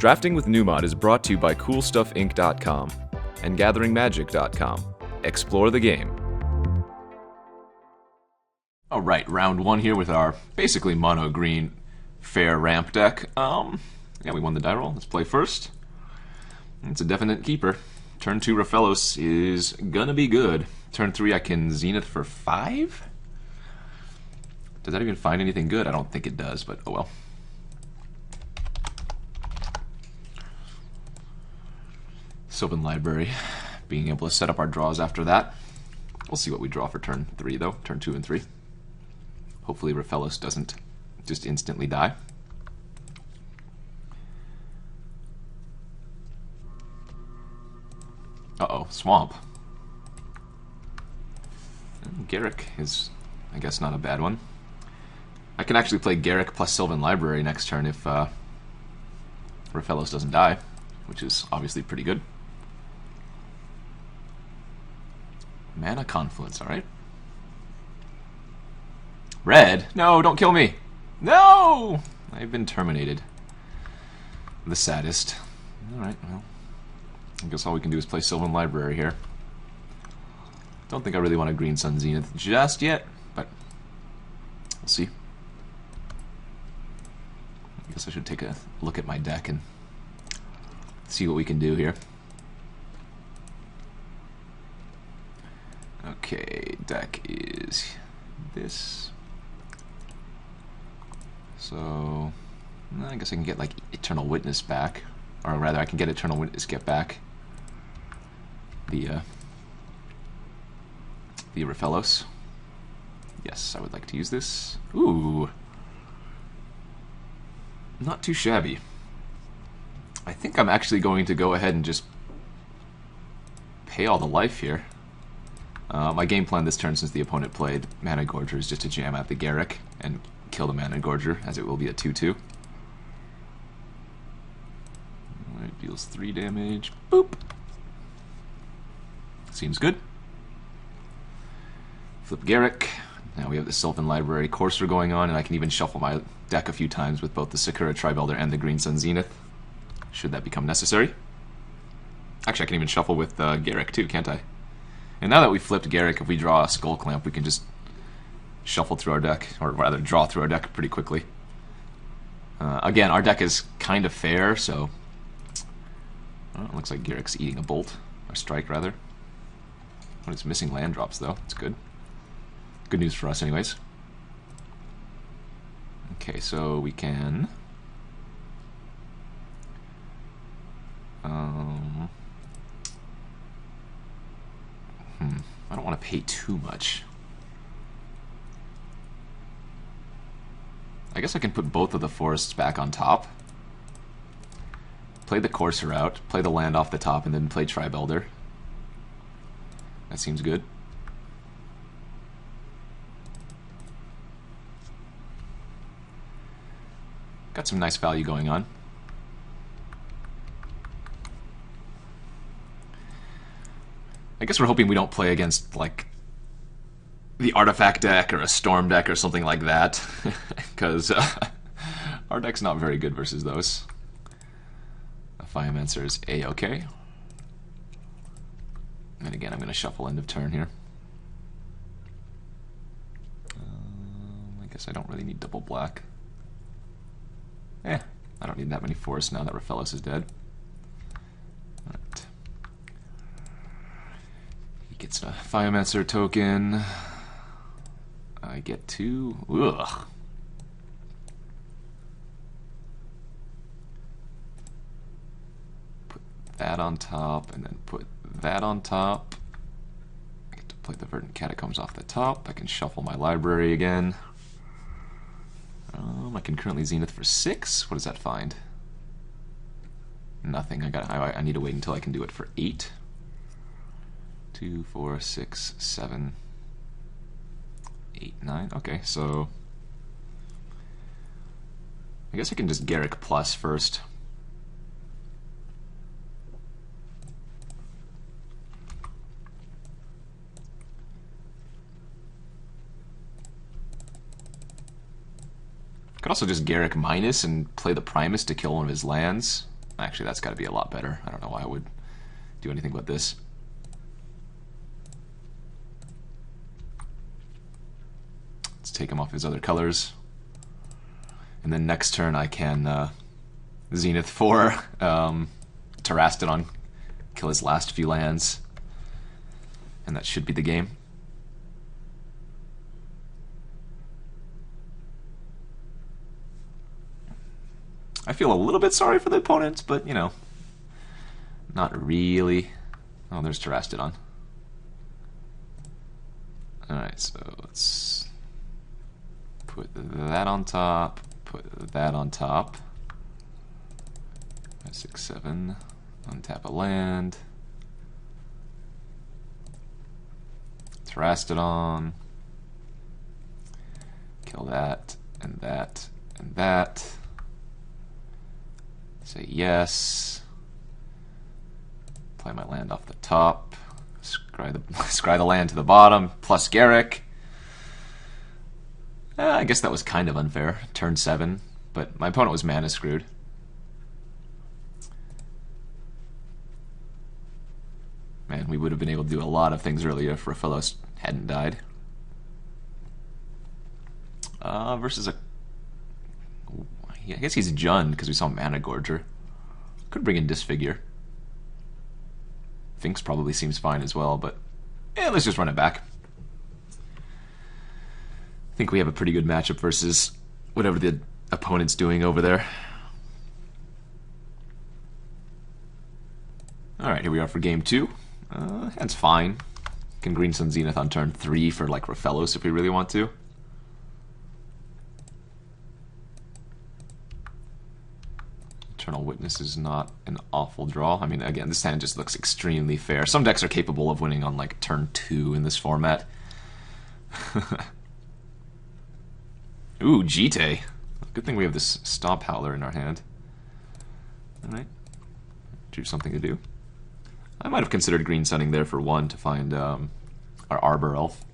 Drafting with Numot is brought to you by CoolStuffInc.com and GatheringMagic.com. Explore the game. Alright, round one here with our basically mono green fair ramp deck. Yeah, we won the die roll. Let's play first. It's a definite keeper. Turn 2 Rofellos is gonna be good. Turn 3 I can Zenith for 5? Does that even find anything good? I don't think it does, but oh well. Sylvan Library, being able to set up our draws after that. We'll see what we draw for turn 3 though, turn 2 and 3. Hopefully Rofellos doesn't just instantly die. Uh-oh, Swamp. Garruk is, I guess, not a bad one. I can actually play Garruk plus Sylvan Library next turn if Rofellos doesn't die, which is obviously pretty good. Mana Confluence, alright. Red? No, don't kill me! No! I've been terminated. The saddest. Alright, well. I guess all we can do is play Sylvan Library here. Don't think I really want a Green Sun Zenith just yet, but we'll see. I guess I should take a look at my deck and see what we can do here. Okay, deck is this. So, I guess I can get like Eternal Witness back. Or rather, I can get Eternal Witness, get back the Rofellos. Yes, I would like to use this. Ooh. Not too shabby. I think I'm actually going to go ahead and just pay all the life here. My game plan this turn, since the opponent played Mana Gorger, is just to jam out the Garruk and kill the Mana Gorger, as it will be a 2-2. Alright, deals 3 damage. Boop! Seems good. Flip Garruk. Now we have the Sylvan Library Courser going on, and I can even shuffle my deck a few times with both the Sakura-Tribe Elder and the Green Sun Zenith, should that become necessary. Actually, I can even shuffle with Garruk too, can't I? And now that we flipped Garruk, if we draw a Skullclamp, we can just shuffle through our deck, or rather draw through our deck pretty quickly. Again, our deck is kind of fair, so it looks like Garruk's eating a bolt, or strike rather. But it's missing land drops though, it's good. Good news for us anyways. Okay, so we can I don't want to pay too much. I guess I can put both of the forests back on top. Play the Courser out, play the land off the top, and then play Tribe Elder. That seems good. Got some nice value going on. I guess we're hoping we don't play against, like, the Artifact deck or a Storm deck or something like that, because our deck's not very good versus those. A Firemancer is A-okay. And again, I'm going to shuffle end of turn here. I guess I don't really need double black. I don't need that many forests now that Rofellos is dead. Alright. He gets a Firemancer token. I get 2. Ugh. Put that on top, and then put that on top. I get to play the Verdant Catacombs off the top. I can shuffle my library again. I can currently Zenith for 6. What does that find? Nothing. I need to wait until I can do it for 8. 2, 4, 6, 7, 8, 9. Okay, so I guess I can just Garruk plus first. Could also just Garruk minus and play the Primus to kill one of his lands. Actually, that's got to be a lot better. I don't know why I would do anything but this. Let's take him off his other colors. And then next turn I can Zenith for Terastodon, kill his last few lands, and that should be the game. I feel a little bit sorry for the opponents, but, you know, not really. Oh, there's Terastodon. Alright, so let's put that on top, put that on top. 5, 6, 7. Untap a land. Terastodon. Kill that, and that, and that. Say yes. Play my land off the top. Scry the land to the bottom, plus Garruk. I guess that was kind of unfair. Turn 7, but my opponent was mana screwed. Man, we would have been able to do a lot of things earlier if Rofellos hadn't died. Versus a... I guess he's Jund because we saw Mana Gorger. Could bring in Disfigure. Finks probably seems fine as well, but let's just run it back. I think we have a pretty good matchup versus whatever the opponent's doing over there. Alright, here we are for game 2. Hand's fine. Can green Sun Zenith on turn 3 for like Rofellos if we really want to. Eternal Witness is not an awful draw. I mean, again, this hand just looks extremely fair. Some decks are capable of winning on like turn 2 in this format. Ooh, Jite. Good thing we have this Stomphowler in our hand. Alright. Choose something to do. I might have considered green sunning there for 1 to find our Arbor Elf.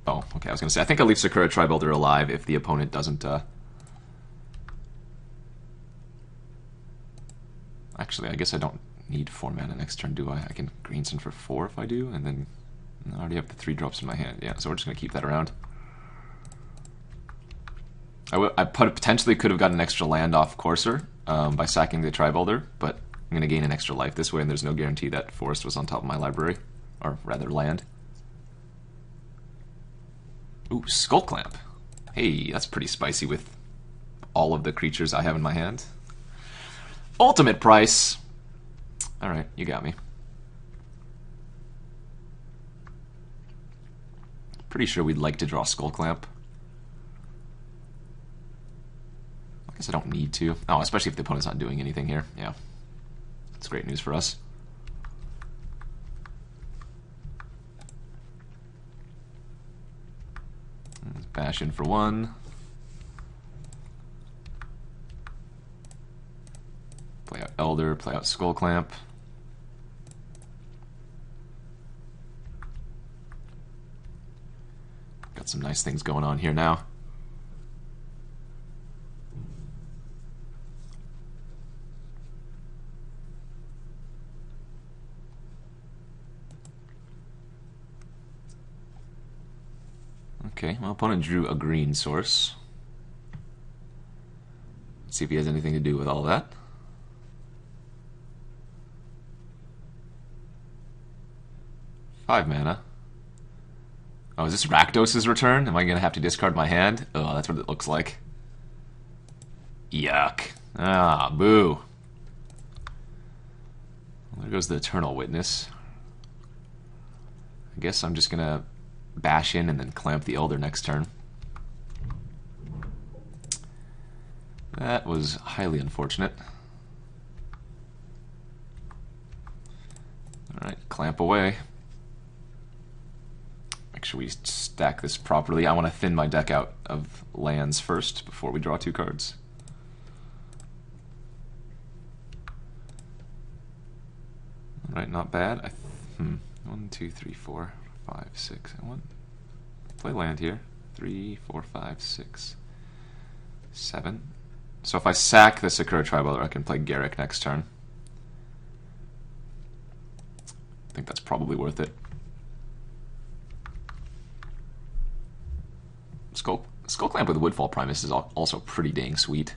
Oh, okay, I was going to say, I think I'll leave Sakura-Tribe Elder alive if the opponent doesn't... Actually, I guess I don't need 4 mana next turn, do I? I can green sun for 4 if I do, and then I already have the 3 drops in my hand. Yeah, so we're just going to keep that around. I potentially could have gotten an extra land off Courser by sacking the Tribe Elder, but I'm going to gain an extra life this way, and there's no guarantee that Forest was on top of my library. Or rather, land. Ooh, Skullclamp. Hey, that's pretty spicy with all of the creatures I have in my hand. Ultimate price! Alright, you got me. Pretty sure we'd like to draw Skullclamp. I guess I don't need to. Oh, especially if the opponent's not doing anything here. Yeah. That's great news for us. Let's bash in for 1. Play out Elder, play out Skullclamp. Got some nice things going on here now. Okay, well, opponent drew a green source. Let's see if he has anything to do with all that. Five mana. Oh, is this Rakdos' return? Am I going to have to discard my hand? Oh, that's what it looks like. Yuck. Ah, boo. Well, there goes the Eternal Witness. I guess I'm just going to bash in and then clamp the Elder next turn. That was highly unfortunate. Alright, clamp away. Make sure we stack this properly. I want to thin my deck out of lands first before we draw 2 cards. Alright, not bad. 1, 2, 3, 4, 5, 6, and 1. Play land here. 3, 4, 5, 6, 7. So if I sack the Sakura-Tribe Elder, I can play Garruk next turn. I think that's probably worth it. Skullclamp with Woodfall Primus is also pretty dang sweet.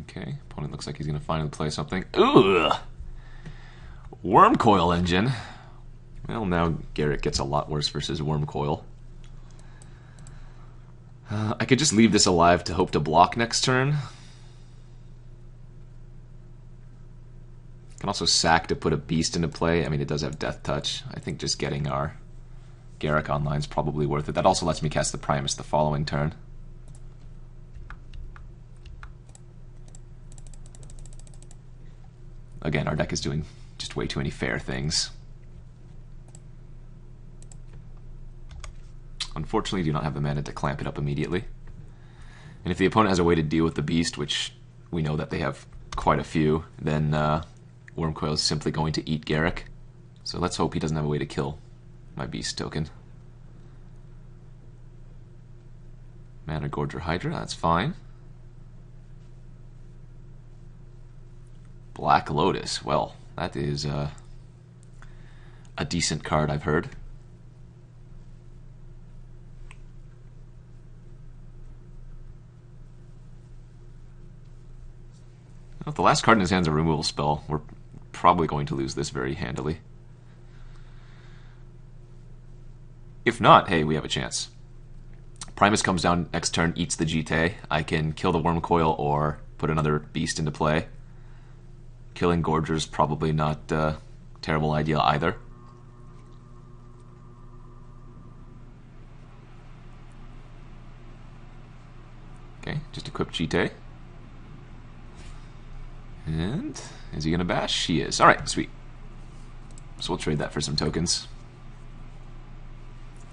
Okay, opponent looks like he's going to finally play something. Ugh! Wormcoil Engine. Well, now Garruk gets a lot worse versus Wormcoil. I could just leave this alive to hope to block next turn. Can also sack to put a beast into play. I mean, it does have Death Touch. I think just getting our Garruk online is probably worth it. That also lets me cast the Primus the following turn. Again, our deck is doing just way too many fair things. Unfortunately, do not have the mana to clamp it up immediately. And if the opponent has a way to deal with the beast, which we know that they have quite a few, then Wormcoil is simply going to eat Garruk. So let's hope he doesn't have a way to kill my beast token. Mana Gorger Hydra, that's fine. Black Lotus, well, that is a decent card, I've heard. Well, if the last card in his hand's a removal spell, we're probably going to lose this very handily. If not, hey, we have a chance. Primus comes down next turn, eats the GT. I can kill the Wormcoil or put another beast into play. Killing Gorger's probably not a terrible idea either. Okay, just equip GT. And is he going to bash? He is. Alright, sweet. So we'll trade that for some tokens.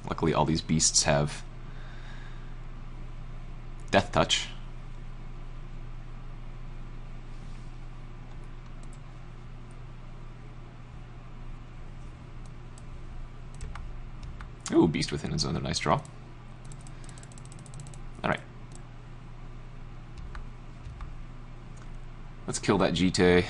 Luckily all these beasts have Death Touch. Ooh, Beast Within is another nice draw. Alright. Let's kill that GT.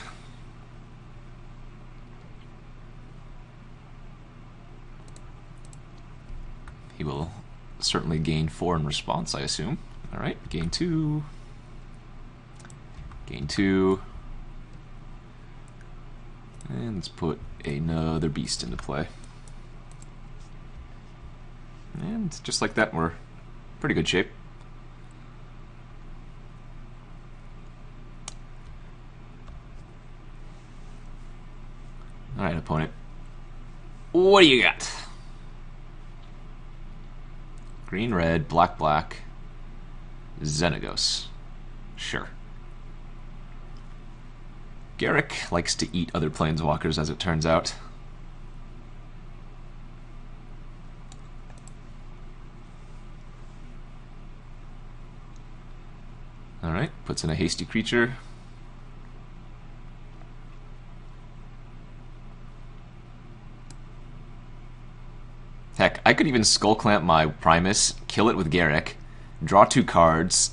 He will certainly gain 4 in response, I assume. Alright, gain 2. Gain 2. And let's put another beast into play. And just like that, we're in pretty good shape. Alright, opponent. What do you got? Green, red, black, black. Xenagos. Sure. Garruk likes to eat other planeswalkers, as it turns out. Alright, puts in a hasty creature. Heck, I could even Skullclamp my Primus, kill it with Garruk, draw 2 cards,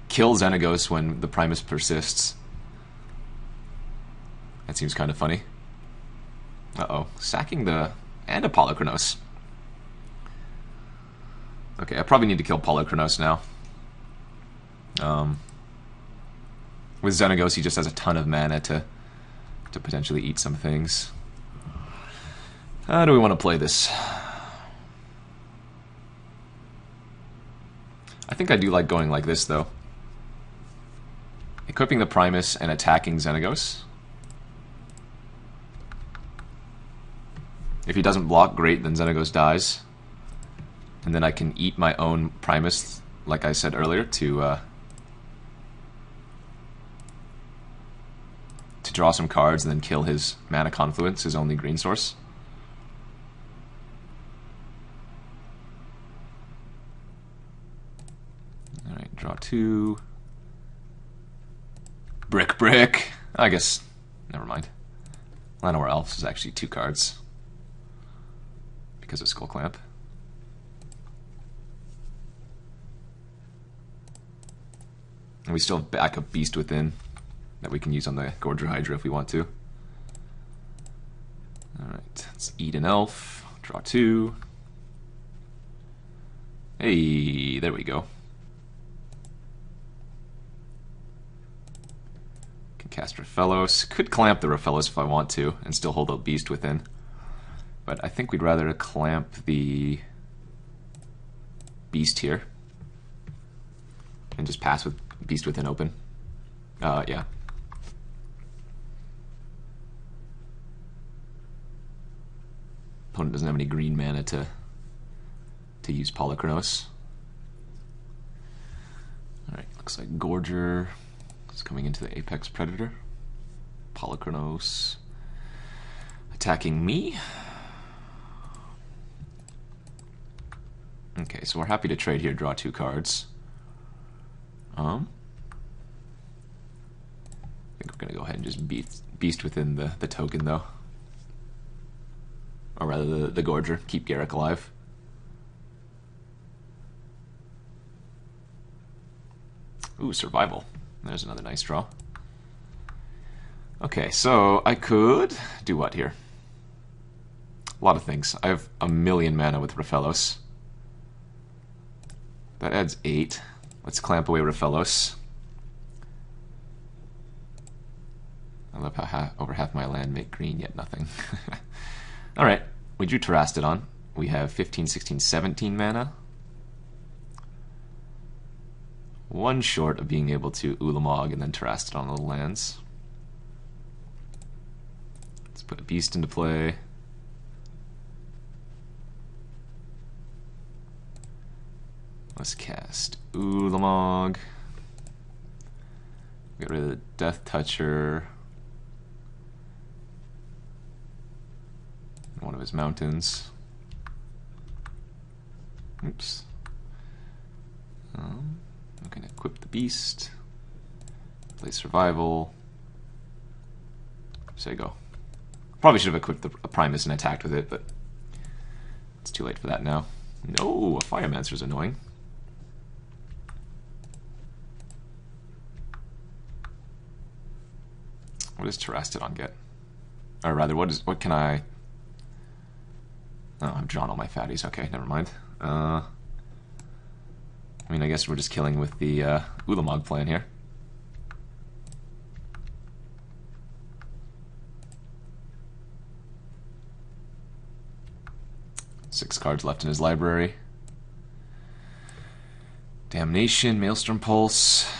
kill Xenagos when the Primus persists. That seems kind of funny. Uh-oh, sacking the... and a Polychronos. Okay, I probably need to kill Polychronos now. With Xenagos, he just has a ton of mana to potentially eat some things. How do we want to play this? I think I do like going like this, though. Equipping the Primus and attacking Xenagos. If he doesn't block, great, then Xenagos dies. And then I can eat my own Primus, like I said earlier, to draw some cards and then kill his Mana Confluence, his only green source. Alright, draw 2. Brick. I guess never mind. Llanowar Elves is actually 2 cards because of Skullclamp. And we still have backup Beast Within that we can use on the Gorger Hydra if we want to. Alright, let's eat an elf, draw 2. Hey, there we go. Can cast Rofellos. Could clamp the Rofellos if I want to and still hold a Beast Within. But I think we'd rather clamp the Beast here and just pass with Beast Within open. Yeah. Opponent doesn't have any green mana to use Polychronos. Alright, looks like Gorger is coming into the Apex Predator. Polychronos attacking me. Okay, so we're happy to trade here, draw 2 cards. I think we're gonna go ahead and just beast within the token though. Or rather the Gorger, keep Garruk alive. Ooh, survival. There's another nice draw. Okay, so I could do what here? A lot of things. I have a million mana with Rofellos. That adds 8. Let's clamp away Rofellos. I love how over half my land make green, yet nothing. Alright, we drew Terastodon. We have 15, 16, 17 mana. 1 short of being able to Ulamog and then Terastodon on the lands. Let's put a beast into play. Let's cast Ulamog. Get rid of the Death Toucher. One of his mountains. Oops. I'm going to equip the beast. Play survival. So you go. Probably should have equipped a Primus and attacked with it, but it's too late for that now. No, a Firemancer's annoying. What does Terastodon get? Or rather, what can I... Oh, I've drawn all my fatties. Okay, never mind. I mean, I guess we're just killing with the Ulamog plan here. Six cards left in his library. Damnation, Maelstrom Pulse.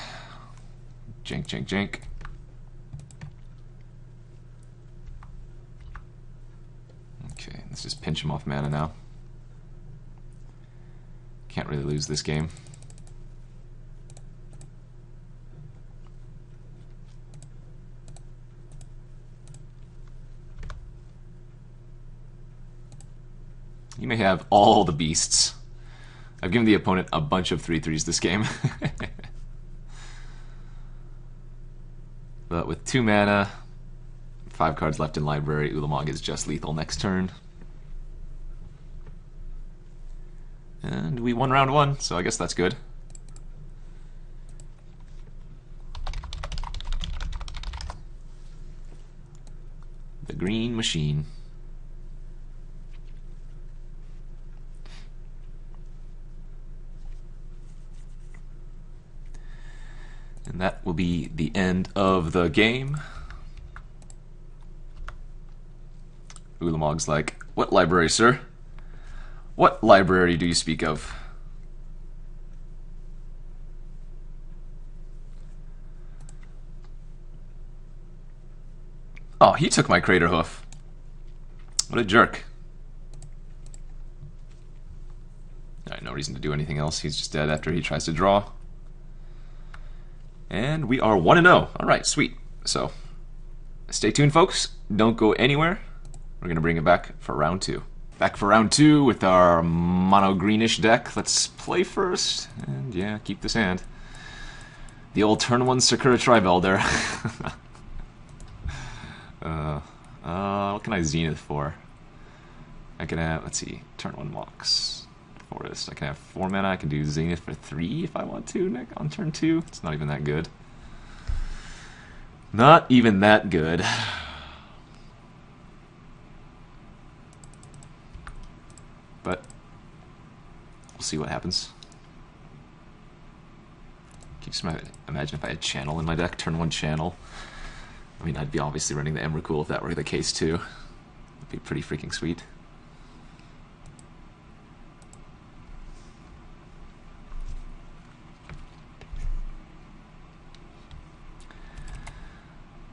Jink, jink, jink. Okay, let's just pinch him off mana now. Can't really lose this game. You may have all the beasts. I've given the opponent a bunch of 3/3s this game. But with 2 mana, 5 cards left in library, Ulamog is just lethal next turn. And we won round 1, so I guess that's good. The Green Machine. And that will be the end of the game. Ulamog's like, "What library, sir? What library do you speak of?" Oh, he took my Crater Hoof. What a jerk. Alright, no reason to do anything else. He's just dead after he tries to draw. And we are 1-0. Alright, sweet. So, stay tuned, folks. Don't go anywhere. We're going to bring it back for round 2. Back for round 2 with our mono-greenish deck. Let's play first. And yeah, keep this hand. The old turn 1 Sakura-Tribe Elder. what can I Zenith for? I can have, let's see, turn 1 Mox Forest. I can have 4 mana. I can do Zenith for 3 if I want to on turn 2. It's not even that good. Not even that good. But we'll see what happens. Can you just imagine if I had Channel in my deck, turn 1 Channel? I mean, I'd be obviously running the Emrakul if that were the case too. It'd be pretty freaking sweet.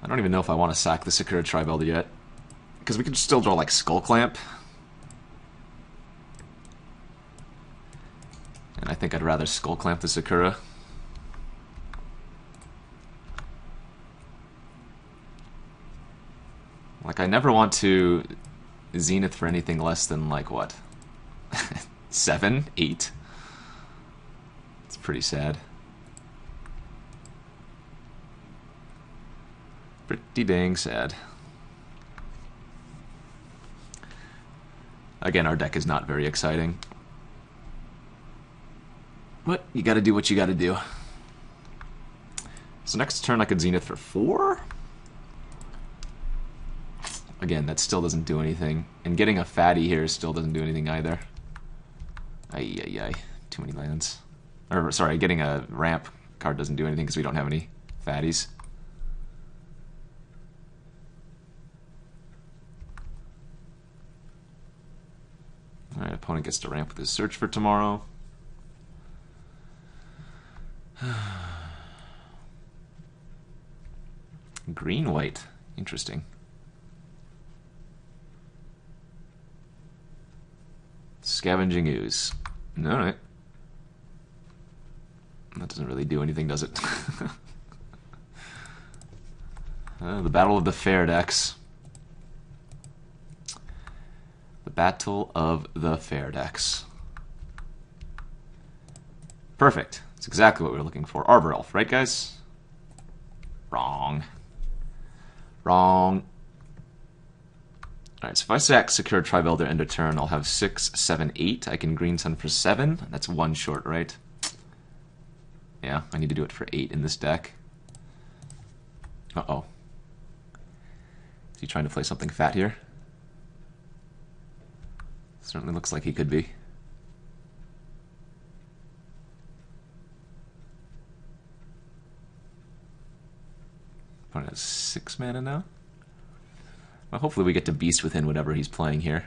I don't even know if I want to sack the Sakura-Tribe Elder yet, because we could still draw like Skullclamp. And I think I'd rather Skullclamp the Sakura. Like, I never want to Zenith for anything less than, like, what? 7? 8? It's pretty sad. Pretty dang sad. Again, our deck is not very exciting. But you gotta do what you gotta do. So next turn I could Zenith for 4? Again, that still doesn't do anything. And getting a fatty here still doesn't do anything either. Ay. Too many lands. Or, sorry, getting a ramp card doesn't do anything because we don't have any fatties. Alright, opponent gets to ramp with his search for tomorrow. Green-white. Interesting. Scavenging Ooze. Alright. That doesn't really do anything, does it? The Battle of the Fair decks. The Battle of the Fair decks. Perfect. That's exactly what we were looking for. Arbor Elf, right, guys? Wrong. Wrong. Alright, so if I sack Sakura-Tribe Elder end of turn, I'll have 6, 7, 8. I can green sun for 7. That's 1 short, right? Yeah, I need to do it for 8 in this deck. Uh-oh. Is he trying to play something fat here? Certainly looks like he could be. Opponent has 6 mana now. Well, hopefully we get to beast within whatever he's playing here.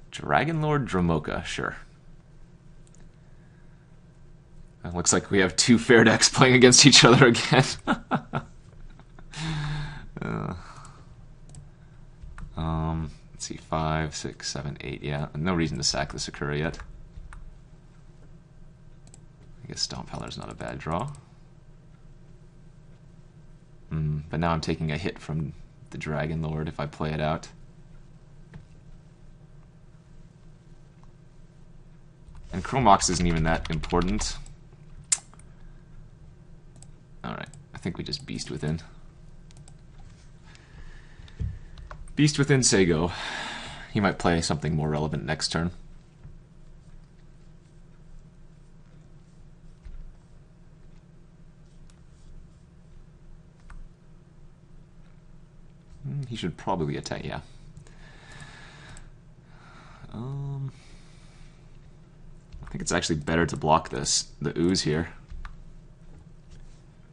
Dragonlord Dromoka, sure. It looks like we have 2 fair decks playing against each other again. Let's see, 5, 6, 7, 8. Yeah, no reason to sack the Sakura yet. I guess Stomphowler's not a bad draw. But now I'm taking a hit from the Dragonlord if I play it out. And Chromox isn't even that important. Alright, I think we just Beast Within. Beast Within Sego. He might play something more relevant next turn. He should probably attack, yeah. I think it's actually better to block the Ooze here.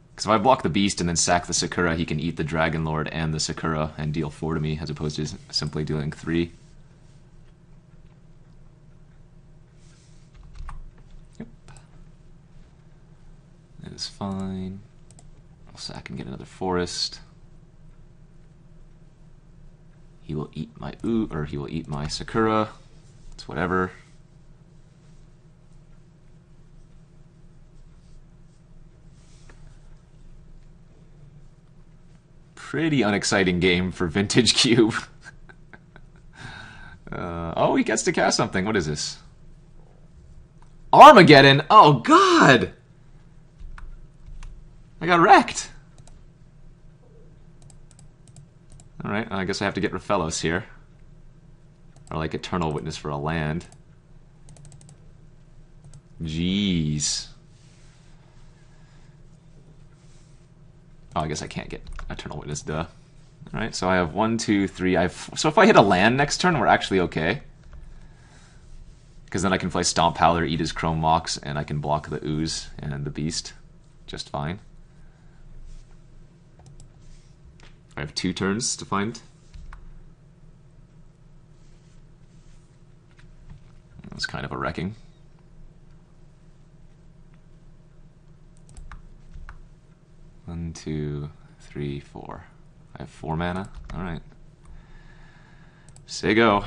Because if I block the Beast and then sack the Sakura, he can eat the Dragonlord and the Sakura and deal 4 to me, as opposed to simply dealing 3. Yep. That is fine. I'll sack and get another Forest. He will eat my or he will eat my Sakura. It's whatever. Pretty unexciting game for Vintage Cube. Oh, he gets to cast something. What is this? Armageddon! Oh, God! I got wrecked. Alright, I guess I have to get Rofellos here. Or like Eternal Witness for a land. Jeez. Oh, I guess I can't get Eternal Witness, duh. Alright, so I have 1, 2, 3, so if I hit a land next turn, we're actually okay. Because then I can play Stomphowler, eat his Chrome Mox, and I can block the Ooze and the Beast just fine. I have 2 turns to find. That's kind of a wrecking. One, 2, 3, 4. I have 4 mana. Alright. Say go.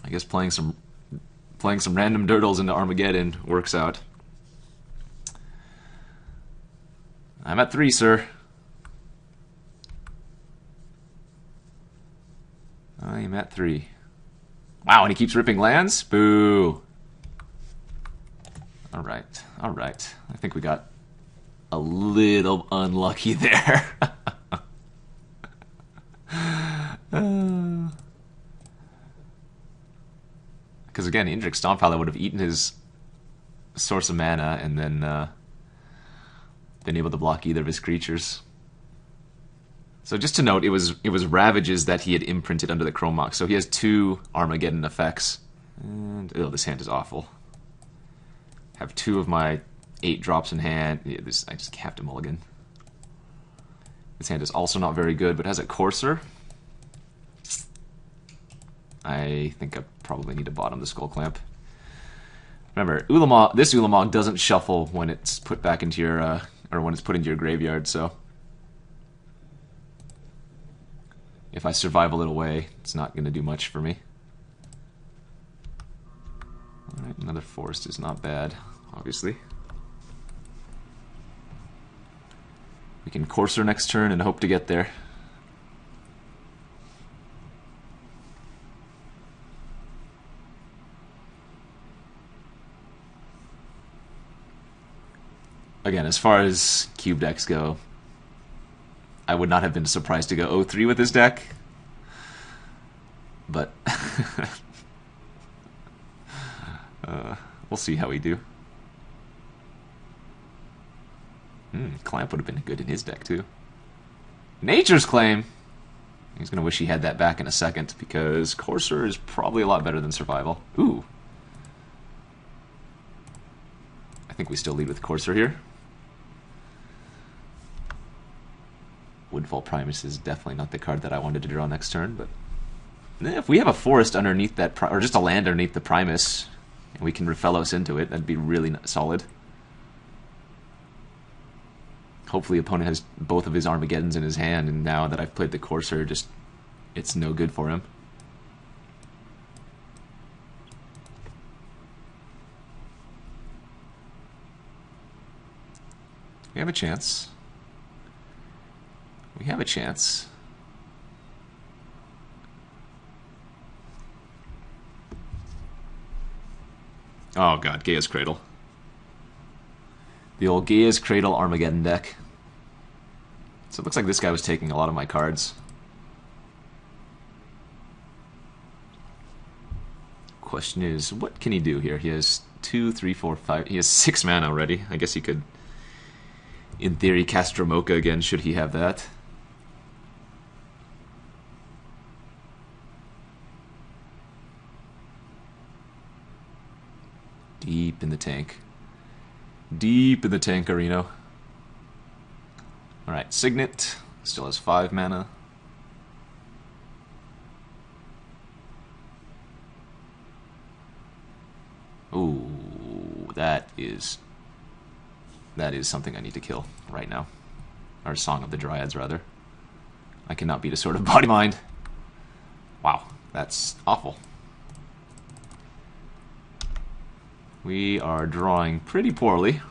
I guess playing some random dirtles into Armageddon works out. I'm at 3, sir. I'm at 3. Wow, and he keeps ripping lands? Boo. Alright, alright. I think we got a little unlucky there. Because again, Indrik Stomphowler would have eaten his source of mana and then been able to block either of his creatures. So just to note, it was Ravages that he had imprinted under the Chrome Mox. So he has 2 Armageddon effects. And oh, this hand is awful. Have 2 of my 8 drops in hand. Yeah, I just have to mulligan. This hand is also not very good, but has a Courser. I think I probably need to bottom the Skullclamp. Remember, this Ulamog doesn't shuffle when it's put back into your, or when it's put into your graveyard, so if I survival it away, it's not going to do much for me. Alright, another forest is not bad, obviously. We can Courser next turn and hope to get there. Again, as far as cube decks go, I would not have been surprised to go 0-3 with this deck. But we'll see how we do. Clamp would have been good in his deck too. Nature's Claim! He's going to wish he had that back in a second, because Courser is probably a lot better than Survival. Ooh. I think we still lead with Courser here. Woodfall Primus is definitely not the card that I wanted to draw next turn, but if we have a forest underneath that, or just a land underneath the Primus, and we can Rofellos into it, that'd be really solid. Hopefully opponent has both of his Armageddons in his hand, and now that I've played the Courser, it's no good for him. We have a chance. We have a chance. Oh god, Gaia's Cradle. The old Gaia's Cradle Armageddon deck. So it looks like this guy was taking a lot of my cards. Question is, what can he do here? He has 2, 3, 4, 5... He has 6 mana already. I guess he could, in theory, cast Dromoka again, should he have that. Deep in the tank. Deep in the tank, Areno. Alright, Signet. Still has 5 mana. Ooh, that is something I need to kill right now. Or Song of the Dryads, rather. I cannot beat a Sword of Body Mind. Wow, that's awful. We are drawing pretty poorly.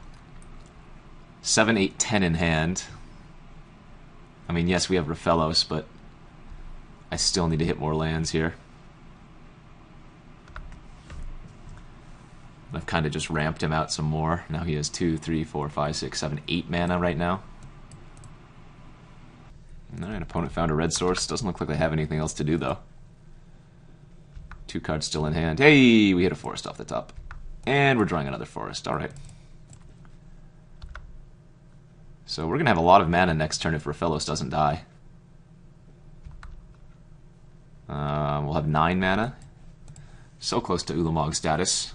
7, 8, 10 in hand. I mean, yes, we have Rofellos, but I still need to hit more lands here. I've kind of just ramped him out some more. Now he has 2, 3, 4, 5, 6, 7, 8 mana right now. Alright, opponent found a red source. Doesn't look like they have anything else to do, though. 2 cards still in hand. Hey, we hit a forest off the top. And we're drawing another forest. Alright. So we're going to have a lot of mana next turn if Rofellos doesn't die. We'll have 9 mana. So close to Ulamog status.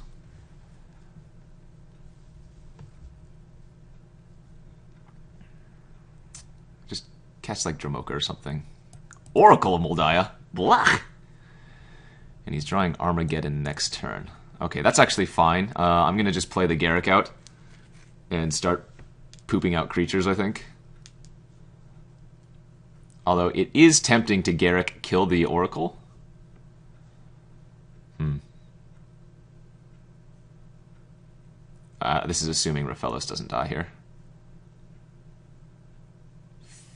Just cast like Dramoka or something. Oracle of Moldiah. Blah! And he's drawing Armageddon next turn. Okay, that's actually fine. I'm going to just play the Garruk out and start pooping out creatures, I think. Although it is tempting to Garruk kill the Oracle. This is assuming Rofellos doesn't die here.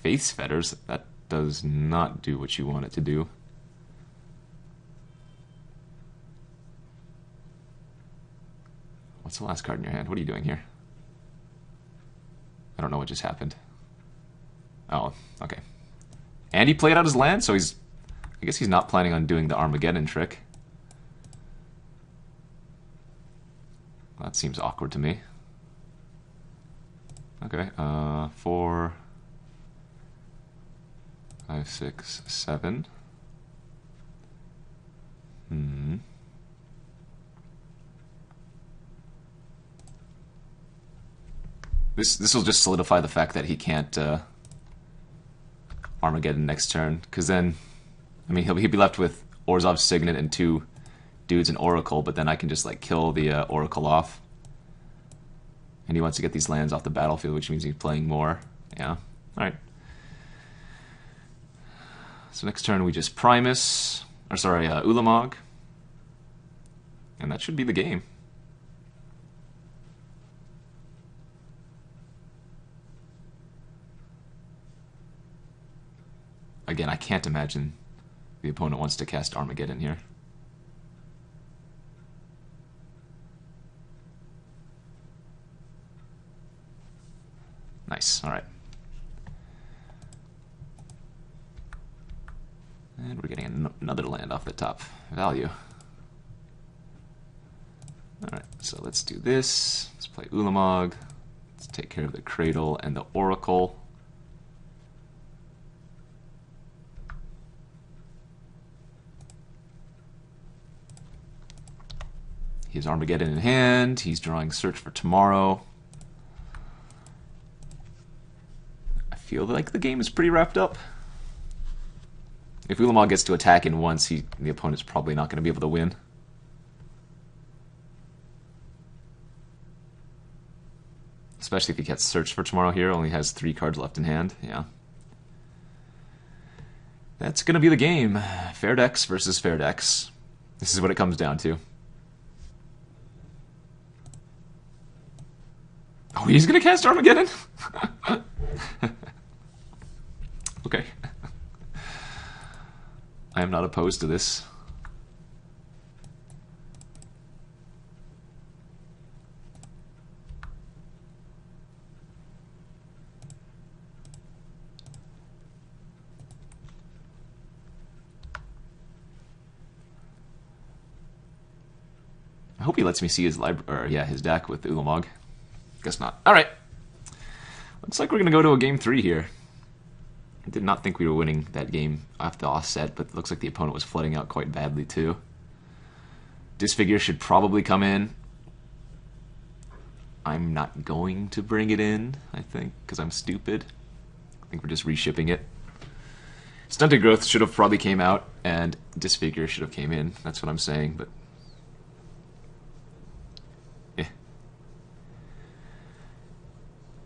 Faith's Fetters? That does not do what you want it to do. What's the last card in your hand? What are you doing here? I don't know what just happened. Oh, okay. And he played out his land, so he's... I guess he's not planning on doing the Armageddon trick. Well, that seems awkward to me. Okay, 4, 5, 6, 7. This will just solidify the fact that he can't Armageddon next turn, because then, I mean, he'll be left with Orzhov's Signet and 2 dudes and Oracle, but then I can just like kill the Oracle off. And he wants to get these lands off the battlefield, which means he's playing more. Yeah, alright. So next turn we just Primus, or sorry, Ulamog. And that should be the game. Again, I can't imagine the opponent wants to cast Armageddon here. Nice, alright. And we're getting another land off the top. Value. Alright, so let's do this. Let's play Ulamog. Let's take care of the Cradle and the Oracle. He has Armageddon in hand. He's drawing Search for Tomorrow. I feel like the game is pretty wrapped up. If Ulamog gets to attack in once, the opponent's probably not going to be able to win. Especially if he gets Search for Tomorrow here. Only has 3 cards left in hand. Yeah. That's going to be the game. Fair decks versus fair decks. This is what it comes down to. Oh, he's gonna cast Armageddon? Okay. I am not opposed to this. I hope he lets me see his his deck with Ulamog. Guess not. Alright. Looks like we're going to go to a game 3 here. I did not think we were winning that game off the offset, but it looks like the opponent was flooding out quite badly too. Disfigure should probably come in. I'm not going to bring it in, I think, because I'm stupid. I think we're just reshipping it. Stunted Growth should have probably came out, and Disfigure should have came in. That's what I'm saying, but...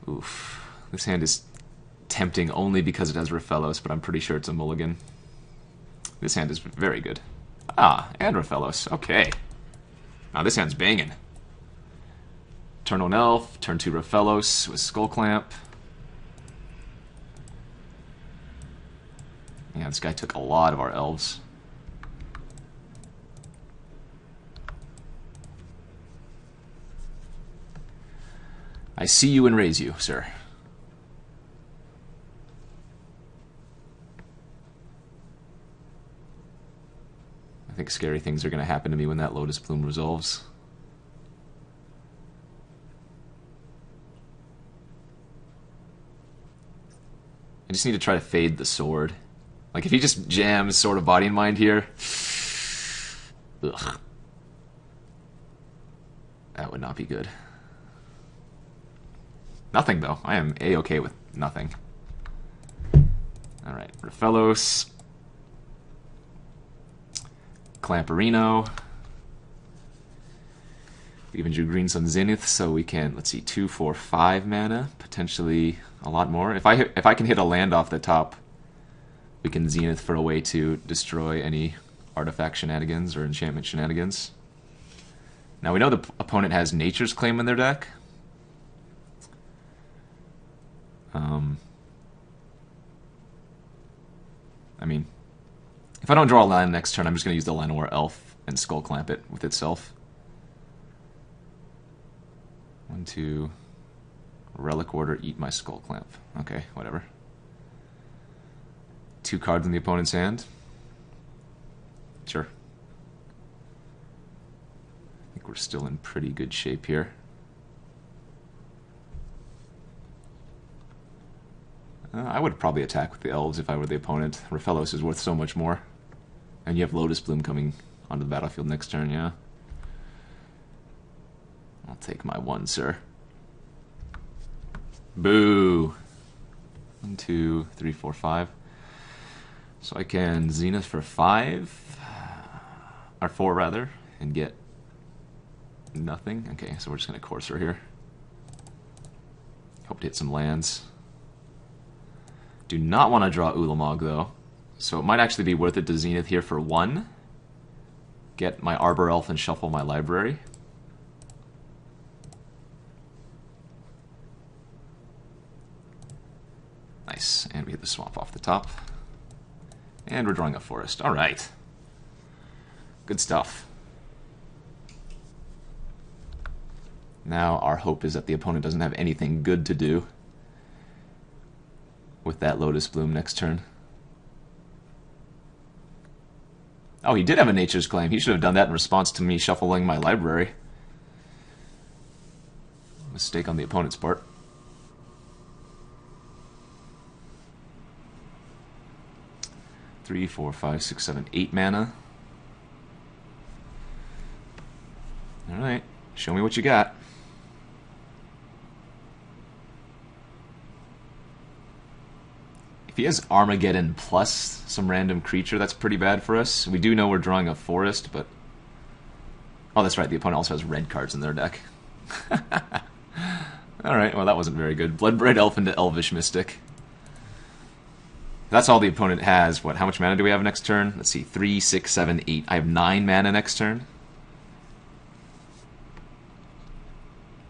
Oof. This hand is tempting only because it has Rofellos, but I'm pretty sure it's a mulligan. This hand is very good. Ah, and Rofellos. Okay. Now this hand's banging. Turn 1 Elf, turn 2 Rofellos with Skullclamp. Yeah, this guy took a lot of our elves. I see you and raise you, sir. I think scary things are going to happen to me when that Lotus Bloom resolves. I just need to try to fade the sword. Like, if he just jams Sword of Body and Mind here... Ugh. That would not be good. Nothing, though. I am A-okay with nothing. Alright, Rofellos. Clamperino. We even drew Green Sun Zenith, so we can, let's see, 2, 4, 5 mana. Potentially a lot more. If I can hit a land off the top, we can Zenith for a way to destroy any artifact shenanigans or enchantment shenanigans. Now we know the opponent has Nature's Claim in their deck. I mean, if I don't draw a land next turn, I'm just going to use the Llanowar Elf and Skullclamp it with itself. 1, 2, Relic Order, eat my Skullclamp. Okay, whatever. 2 cards in the opponent's hand. Sure. I think we're still in pretty good shape here. I would probably attack with the Elves if I were the opponent. Rofellos is worth so much more. And you have Lotus Bloom coming onto the battlefield next turn, yeah. I'll take my 1, sir. Boo! 1, 2, 3, 4, 5. So I can Zenith for 5, or 4 rather, and get nothing. Okay, so we're just going to Courser here. Hope to hit some lands. Do not want to draw Ulamog though, so it might actually be worth it to Zenith here for 1. Get my Arbor Elf and shuffle my library. Nice, and we hit the swamp off the top. And we're drawing a forest. Alright. Good stuff. Now our hope is that the opponent doesn't have anything good to do with that Lotus Bloom next turn. Oh, he did have a Nature's Claim. He should have done that in response to me shuffling my library. Mistake on the opponent's part. Three, 4, 5, 6, 7, 8 mana. Alright, show me what you got. If he has Armageddon plus some random creature, that's pretty bad for us. We do know we're drawing a forest, but... Oh, that's right, the opponent also has red cards in their deck. Alright, well that wasn't very good. Bloodbraid Elf into Elvish Mystic. That's all the opponent has. What, how much mana do we have next turn? Let's see, 3, 6, 7, 8. I have 9 mana next turn.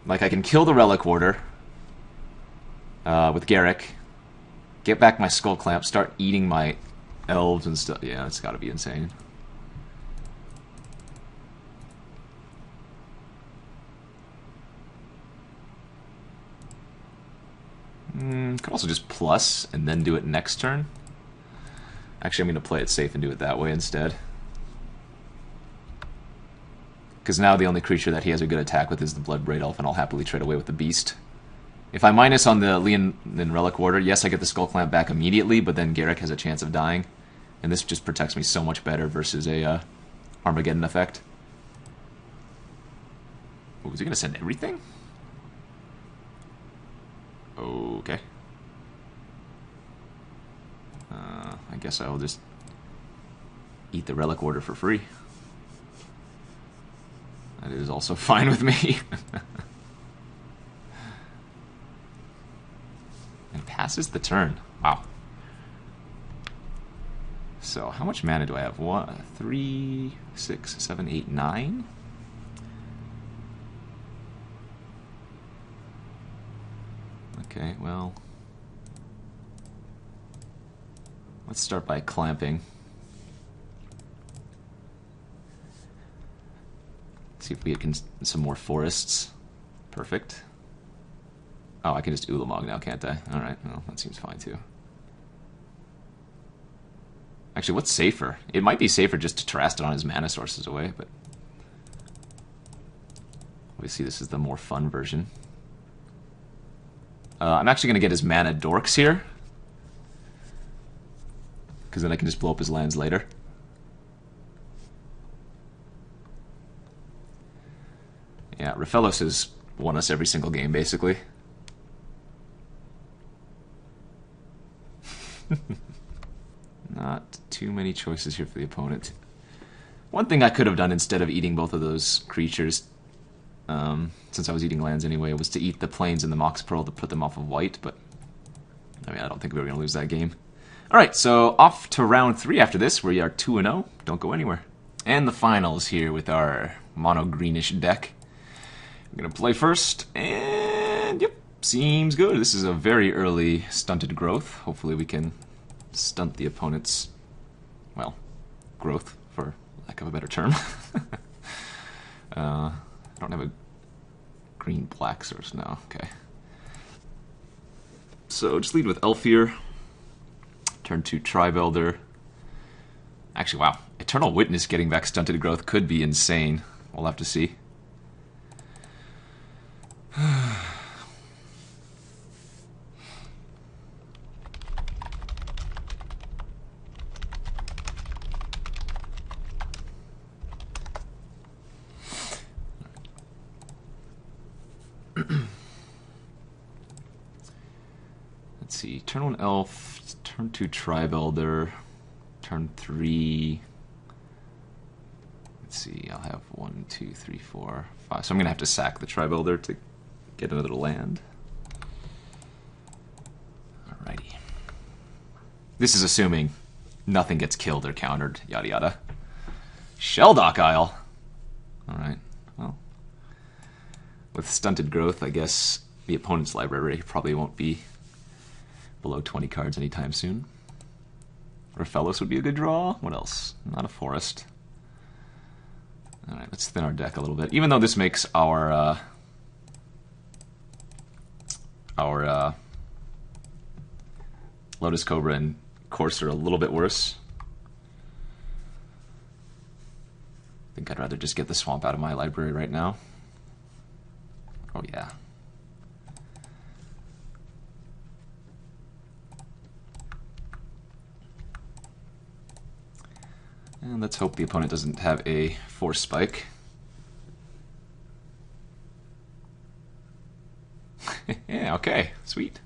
Like, I can kill the Relic Warder with Garruk. Get back my Skullclamp, start eating my elves and stuff. Yeah, it's gotta be insane. Could also just plus and then do it next turn. Actually, I'm going to play it safe and do it that way instead. Because now the only creature that he has a good attack with is the Bloodbraid Elf, and I'll happily trade away with the Beast. If I minus on the Leon and Relic Warder, yes, I get the Skullclamp back immediately, but then Garruk has a chance of dying. And this just protects me so much better versus a Armageddon effect. Oh, is he going to send everything? Okay. I guess I'll just eat the Relic Order for free. That is also fine with me. And passes the turn. Wow. So, how much mana do I have? 1, 3, 6, 7, 8, 9? Okay, well... Let's start by clamping. See if we can some more forests. Perfect. Oh, I can just Ulamog now, can't I? Alright, well, that seems fine too. Actually, what's safer? It might be safer just to Terastodon his mana sources away, but... obviously this is the more fun version. I'm actually going to get his mana dorks here. Because then I can just blow up his lands later. Yeah, Rofellos has won us every single game, basically. Not too many choices here for the opponent. One thing I could have done instead of eating both of those creatures, since I was eating lands anyway, was to eat the plains and the Mox Pearl to put them off of white, but I mean, I don't think we were going to lose that game. Alright, so off to round 3 after this, where we are 2-0. Don't go anywhere. And the finals here with our mono-greenish deck. I'm going to play first, and yep, seems good. This is a very early Stunted Growth. Hopefully we can stunt the opponent's, well, growth, for lack of a better term. I don't have a green-black source now. Okay. So just lead with Elf here. Turn 2 Tribe Elder. Actually, wow. Eternal Witness getting back Stunted Growth could be insane. We'll have to see. Let's see. Turn 1 Elf, turn 2 Tribe Elder, turn 3. Let's see. I'll have 1, 2, 3, 4, 5. So I'm gonna have to sack the Tribe Elder to get another land. Alrighty. This is assuming nothing gets killed or countered, yada yada. Shelldock Isle! Alright, well. With Stunted Growth, I guess the opponent's library probably won't be below 20 cards anytime soon. Rofellos would be a good draw. What else? Not a forest. Alright, let's thin our deck a little bit. Even though this makes our Lotus Cobra and Courser a little bit worse. I think I'd rather just get the swamp out of my library right now. Oh yeah. And let's hope the opponent doesn't have a Force Spike. Yeah, okay, sweet.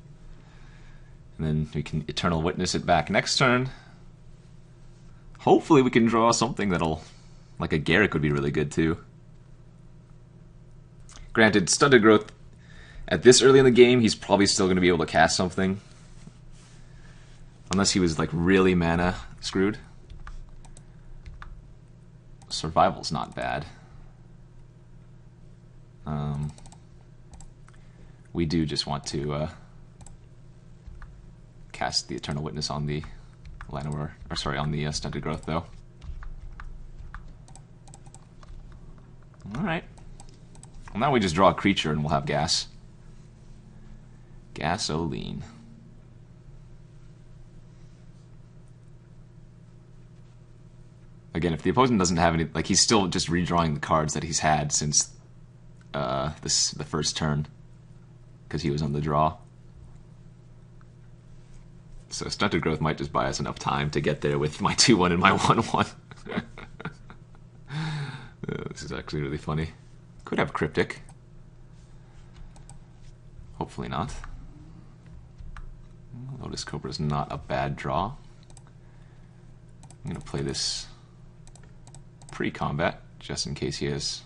And then we can Eternal Witness it back next turn. Hopefully we can draw something that'll... like a Garruk would be really good too. Granted, Stunted Growth, at this early in the game, he's probably still going to be able to cast something. Unless he was like really mana screwed. Survival's not bad. We do just want to cast the Eternal Witness on the Llanowar, or sorry, on the Stunted Growth though. All right. Well, now we just draw a creature and we'll have gas. Gasoline. Again, if the opponent doesn't have any, like, he's still just redrawing the cards that he's had since the first turn, because he was on the draw. So Stunted Growth might just buy us enough time to get there with my 2-1 and my 1-1. This is actually really funny. Could have Cryptic. Hopefully not. Lotus Cobra is not a bad draw. I'm going to play this pre-combat, just in case he has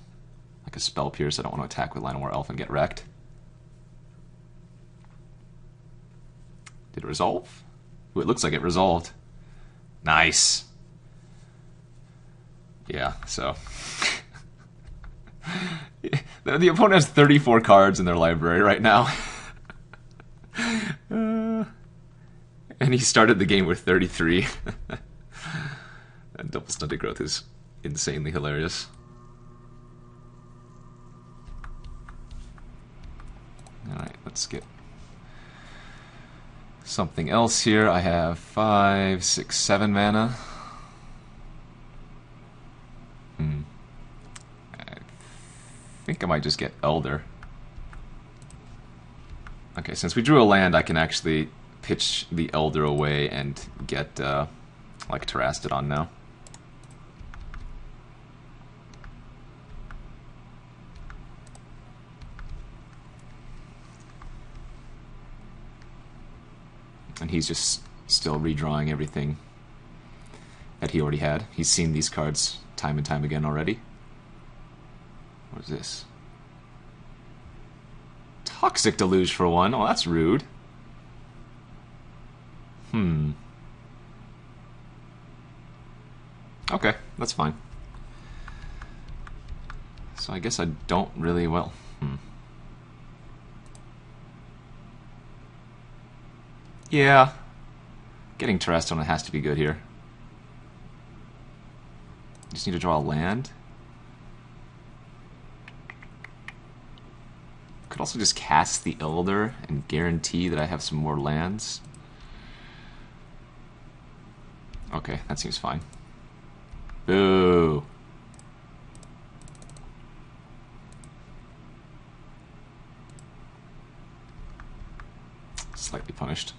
like a Spell Pierce. I don't want to attack with Llanowar Elf and get wrecked. Did it resolve? Ooh, it looks like it resolved. Nice. Yeah, so... the opponent has 34 cards in their library right now. And he started the game with 33. And Double Stunted Growth is insanely hilarious. Alright, let's get something else here. I have 5, 6, 7 mana. I think I might just get Elder. Okay, since we drew a land, I can actually pitch the Elder away and get, like, Terastodon now. And he's just still redrawing everything that he already had. He's seen these cards time and time again already. What is this? Toxic Deluge for 1. Oh, that's rude. Okay, that's fine. So I guess I don't really, well, yeah. Getting Terastodon has to be good here. Just need to draw a land. Could also just cast the Elder and guarantee that I have some more lands. Okay, that seems fine. Boo! Slightly punished.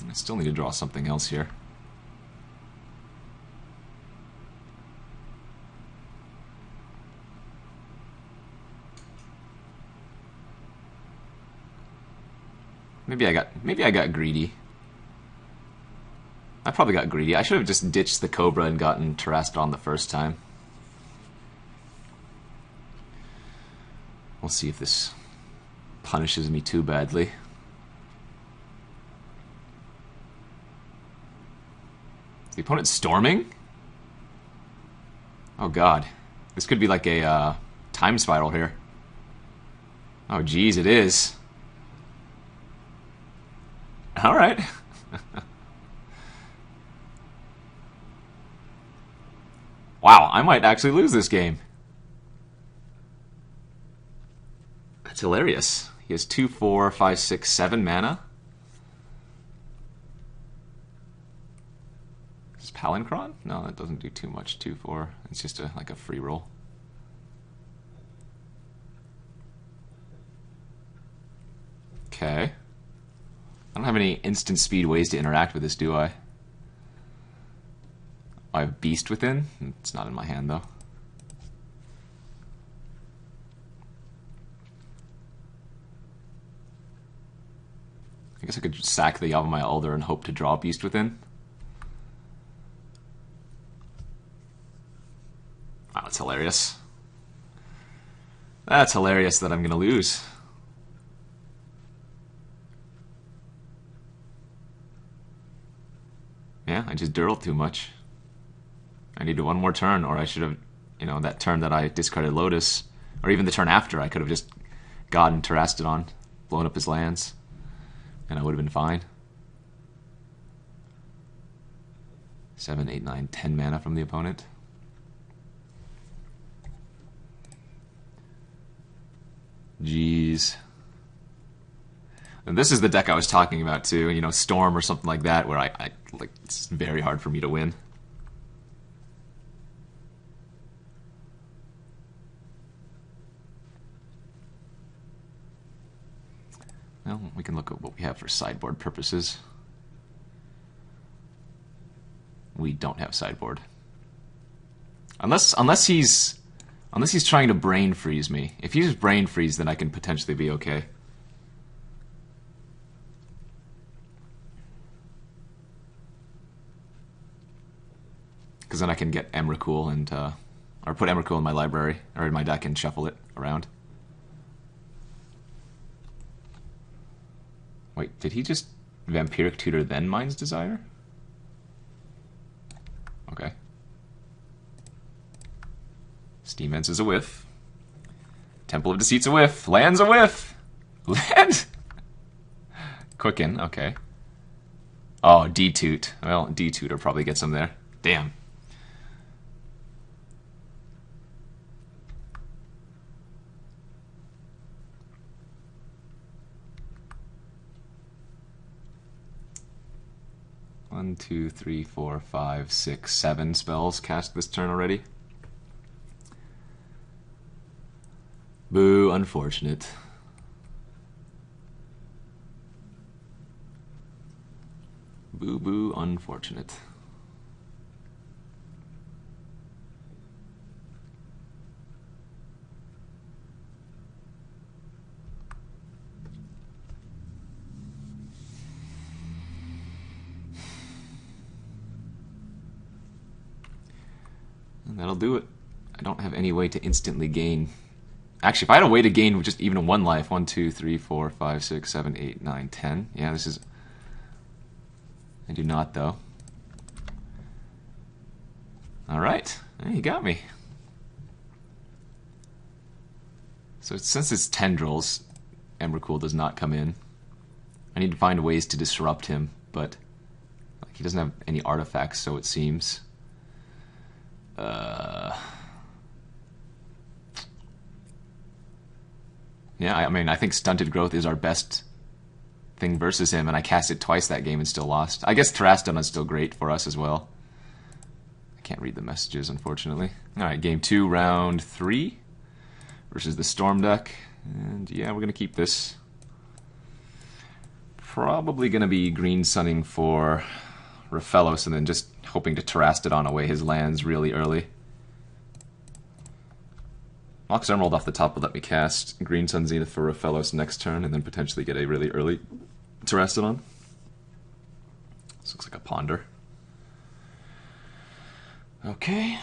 I still need to draw something else here. Maybe I got greedy. I probably got greedy. I should have just ditched the Cobra and gotten Terastodon the first time. We'll see if this punishes me too badly. The opponent's storming? Oh god. This could be like a time spiral here. Oh geez, it is. Alright. Wow, I might actually lose this game. That's hilarious. He has 2, 4, 5, 6, 7 mana. Is Palancron? No, that doesn't do too much. 2, 4. It's just like a free roll. Okay. I don't have any instant speed ways to interact with this, do I? I have Beast Within. It's not in my hand, though. I guess I could sack the Yavimaya Elder and hope to draw Beast Within. Wow, that's hilarious. That's hilarious that I'm going to lose. Yeah, I just dirtled too much. I needed one more turn, or I should have, you know, that turn that I discarded Lotus, or even the turn after, I could have just gotten Terastodon, blown up his lands, and I would have been fine. 7, 8, 9, 10 mana from the opponent. Jeez. And this is the deck I was talking about too, you know, Storm or something like that, where I like, it's very hard for me to win. Well, we can look at what we have for sideboard purposes. We don't have sideboard. Unless he's trying to brain freeze me. If he's brain freeze, then I can potentially be okay. Because then I can get Emrakul and or put Emrakul in my library or in my deck and shuffle it around. Wait, did he just Vampiric Tutor then Mind's Desire? Okay. Steam Vents is a whiff. Temple of Deceit's a whiff. Land's a whiff. Land? Quicken, okay. Oh, D-Toot. Well, D-Tutor probably gets him there. Damn. 1, 2, 3, 4, 5, 6, 7 spells cast this turn already. Boo, unfortunate. Boo, boo, unfortunate. And that'll do it. I don't have any way to instantly gain. Actually, if I had a way to gain just even one life, 1, 2, 3, 4, 5, 6, 7, 8, 9, 10. Yeah, this is. I do not, though. Alright, you got me. So since it's tendrils, Emrakul does not come in. I need to find ways to disrupt him, but like, he doesn't have any artifacts, so it seems. Yeah, I mean, I think Stunted Growth is our best thing versus him, and I cast it twice that game and still lost. I guess Terastodon is still great for us as well. I can't read the messages, unfortunately. Alright, game 2, round 3 versus the Storm deck. And yeah, we're going to keep this. Probably going to be green sunning for Rofellos and then just hoping to Terastodon away his lands really early. Mox Emerald off the top will let me cast Green Sun Zenith for Rofellos next turn and then potentially get a really early Terastodon. This looks like a Ponder. Okay.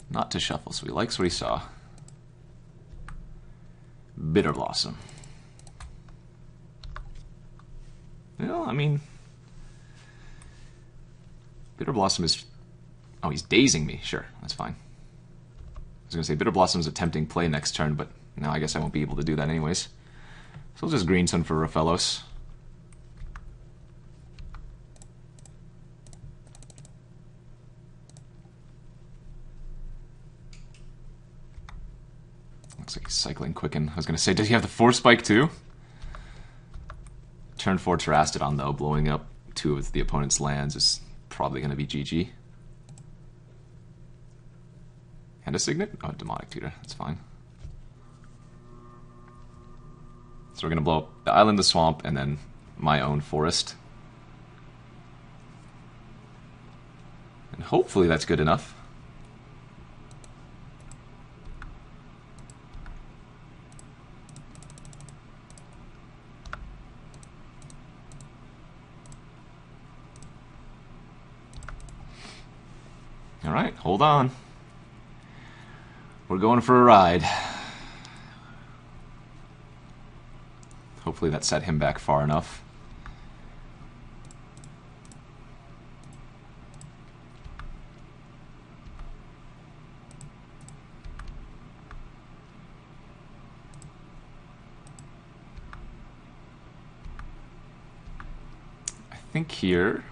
Not to shuffle, so he likes what he saw. Bitterblossom. Well, I mean, Bitterblossom is... Oh, he's dazing me. Sure, that's fine. I was going to say, Bitterblossom is a tempting play next turn, but now I guess I won't be able to do that anyways. So I'll just Green Sun for Rofellos. Looks like he's cycling Quicken. I was going to say, does he have the Force Spike too? Turn 4 Terastodon, though, blowing up 2 of the opponent's lands is probably going to be GG. And a Signet? Oh, Demonic Tutor. That's fine. So we're going to blow up the island, the swamp, and then my own forest. And hopefully that's good enough. Alright, hold on. We're going for a ride. Hopefully that set him back far enough. I think here...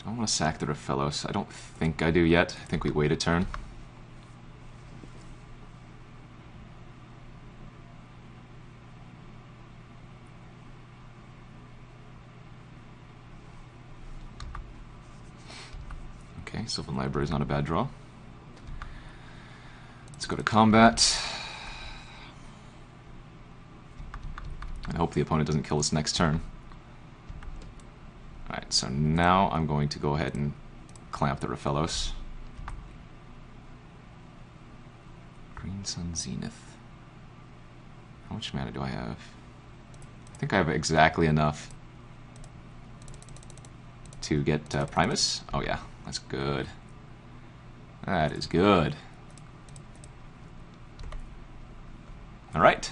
I want to sack the Rofellos. I don't think I do yet. I think we wait a turn. Okay, Sylvan Library is not a bad draw. Let's go to combat. I hope the opponent doesn't kill us next turn. Alright, so now I'm going to go ahead and clamp the Rofellos. Green Sun Zenith. How much mana do I have? I think I have exactly enough to get Primus. Oh yeah, that's good. That is good. Alright.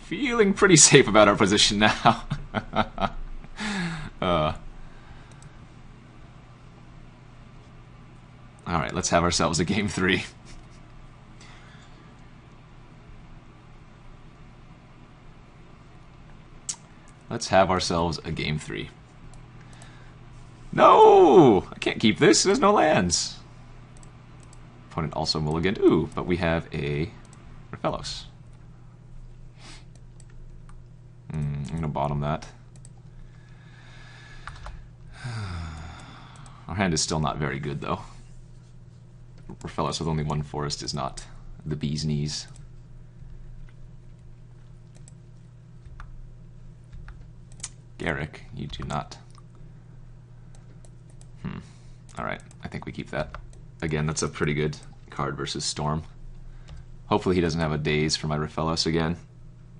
Feeling pretty safe about our position now. Alright, let's have ourselves a game 3. Let's have ourselves a game 3. No! I can't keep this. There's no lands. Opponent also mulliganed. Ooh, but we have a Rofellos. I'm going to bottom that. Our hand is still not very good, though. Rofellos with only one forest is not the bee's knees. Garruk, you do not. Alright, I think we keep that. Again, that's a pretty good card versus Storm. Hopefully he doesn't have a Daze for my Rofellos again.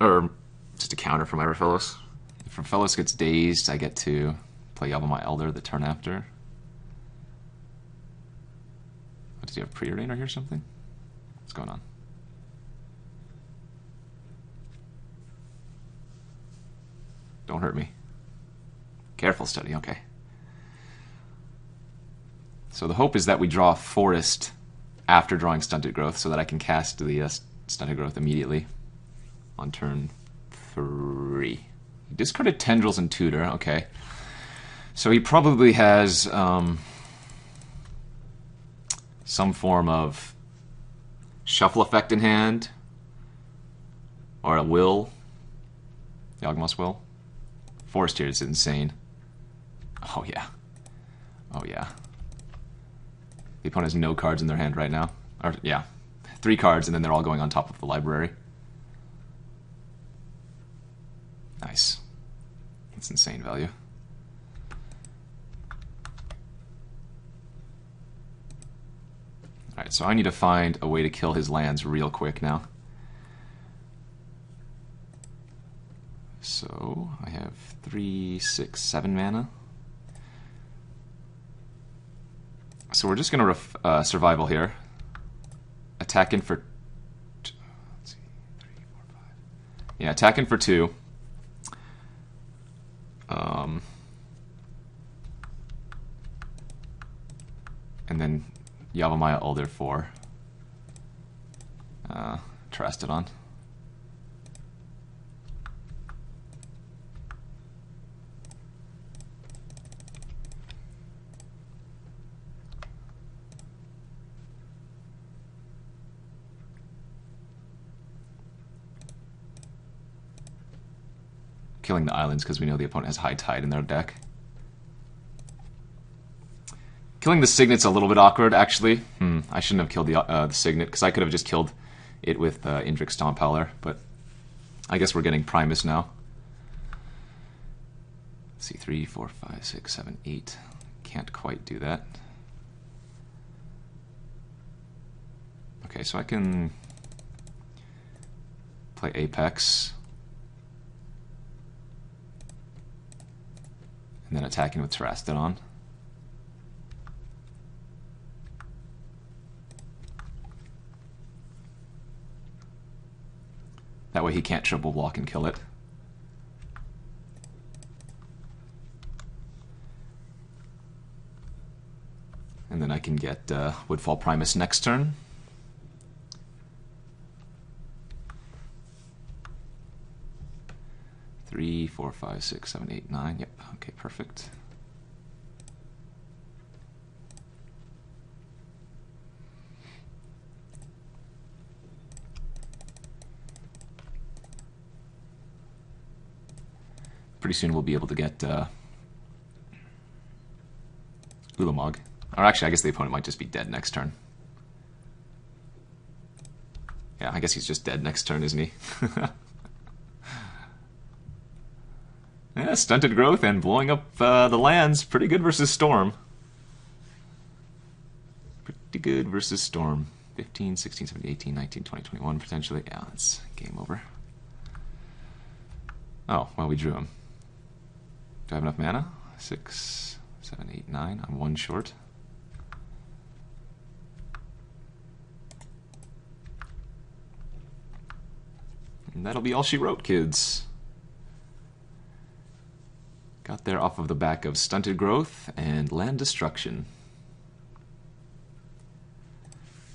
Or just a counter for my Rofellos. If Rofellos gets dazed, I get to play Yavimaya Elder the turn after. What, does he have Preordain or hear something? What's going on? Don't hurt me. Careful study, okay. So the hope is that we draw Forest after drawing Stunted Growth so that I can cast the Stunted Growth immediately on turn 3. He discarded Tendrils and Tutor, okay. So he probably has some form of Shuffle effect in hand, or a Will. Yawgmoth's Will. Forest here is insane. Oh yeah. Oh yeah. The opponent has no cards in their hand right now. Or, yeah. 3 cards, and then they're all going on top of the library. Nice. That's insane value. Alright, so I need to find a way to kill his lands real quick now. So, I have 3, 6, 7 mana. So we're just going to survival here. Attacking for... Let's see, 3, 4, 5. Yeah, attacking for 2. And then Yavimaya Elder for Terastodon. Killing the islands because we know the opponent has High Tide in their deck. Killing the Signet's a little bit awkward, actually. I shouldn't have killed the Signet, because I could have just killed it with Indrik Stomphowler, but I guess we're getting Primus now. Let's see, 3, 4, 5, 6, 7, 8. Can't quite do that. Okay, so I can play Apex. And then attacking with Terastodon. That way he can't triple block and kill it. And then I can get Woodfall Primus next turn. Three, 4, 5, 6, 7, 8, 9. Yep, okay, perfect. Pretty soon we'll be able to get Ulamog. Or actually, I guess the opponent might just be dead next turn. Yeah, I guess he's just dead next turn, isn't he? Yeah, Stunted Growth and blowing up the lands. Pretty good versus Storm. Pretty good versus Storm. 15, 16, 17, 18, 19, 20, 21 potentially. Yeah, that's game over. Oh, well, we drew him. Do I have enough mana? 6, 7, 8, 9. I'm 1 short. And that'll be all she wrote, kids. Got there off of the back of Stunted Growth and Land Destruction.